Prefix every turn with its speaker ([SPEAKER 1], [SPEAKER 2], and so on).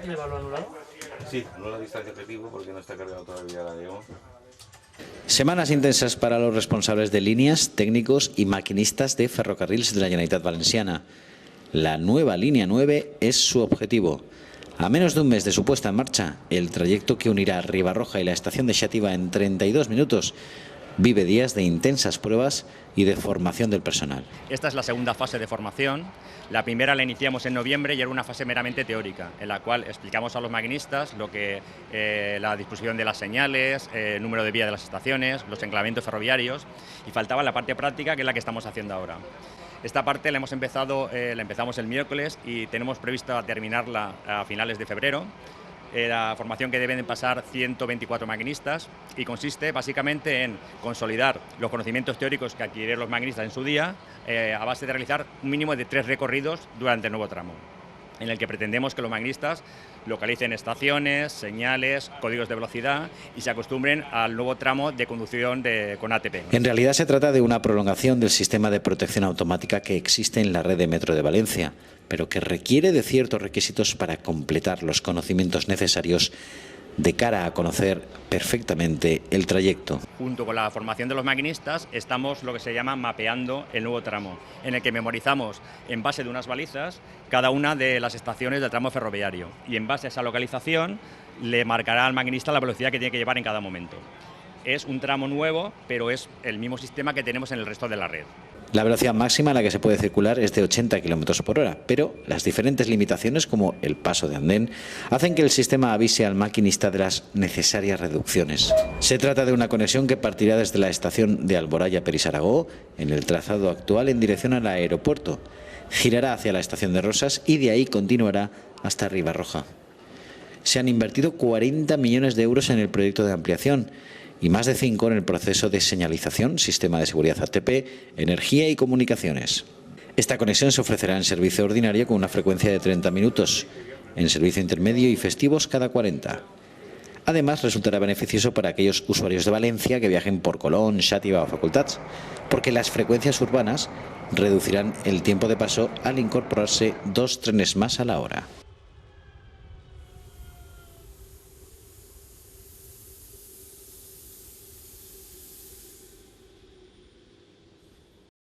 [SPEAKER 1] tiene valor anulado?
[SPEAKER 2] Sí, no la distancia objetivo porque no está cargado todavía la de
[SPEAKER 3] Semanas intensas para los responsables de líneas, técnicos y maquinistas de ferrocarrils de la Generalitat Valenciana. La nueva línea 9 es su objetivo. A menos de un mes de su puesta en marcha, el trayecto que unirá Ribarroja y la estación de Xàtiva en 32 minutos vive días de intensas pruebas y de formación del personal.
[SPEAKER 4] Esta es la segunda fase de formación. La primera la iniciamos en noviembre y era una fase meramente teórica, en la cual explicamos a los maquinistas la disposición de las señales, el número de vías de las estaciones, los enclavamientos ferroviarios, y faltaba la parte práctica, que es la que estamos haciendo ahora. Esta parte la empezamos el miércoles y tenemos previsto terminarla a finales de febrero. La formación que deben pasar 124 maquinistas y consiste básicamente en consolidar los conocimientos teóricos que adquirieron los maquinistas en su día a base de realizar un mínimo de 3 recorridos durante el nuevo tramo, en el que pretendemos que los maquinistas localicen estaciones, señales, códigos de velocidad y se acostumbren al nuevo tramo de conducción con ATP.
[SPEAKER 3] En realidad se trata de una prolongación del sistema de protección automática que existe en la red de Metro de Valencia, pero que requiere de ciertos requisitos para completar los conocimientos necesarios de cara a conocer perfectamente el trayecto.
[SPEAKER 4] Junto con la formación de los maquinistas estamos lo que se llama mapeando el nuevo tramo, en el que memorizamos en base de unas balizas cada una de las estaciones del tramo ferroviario y en base a esa localización le marcará al maquinista la velocidad que tiene que llevar en cada momento. Es un tramo nuevo, pero es el mismo sistema que tenemos en el resto de la red.
[SPEAKER 3] La velocidad máxima a la que se puede circular es de 80 km por hora, pero las diferentes limitaciones, como el paso de andén, hacen que el sistema avise al maquinista de las necesarias reducciones. Se trata de una conexión que partirá desde la estación de Alboraya-Peris-Aragó, en el trazado actual en dirección al aeropuerto, girará hacia la estación de Rosas y de ahí continuará hasta Ribarroja. Se han invertido 40 millones de euros en el proyecto de ampliación y más de 5 en el proceso de señalización, sistema de seguridad ATP, energía y comunicaciones. Esta conexión se ofrecerá en servicio ordinario con una frecuencia de 30 minutos, en servicio intermedio y festivos cada 40. Además, resultará beneficioso para aquellos usuarios de Valencia que viajen por Colón, Xàtiva o Facultats, porque las frecuencias urbanas reducirán el tiempo de paso al incorporarse 2 trenes más a la hora.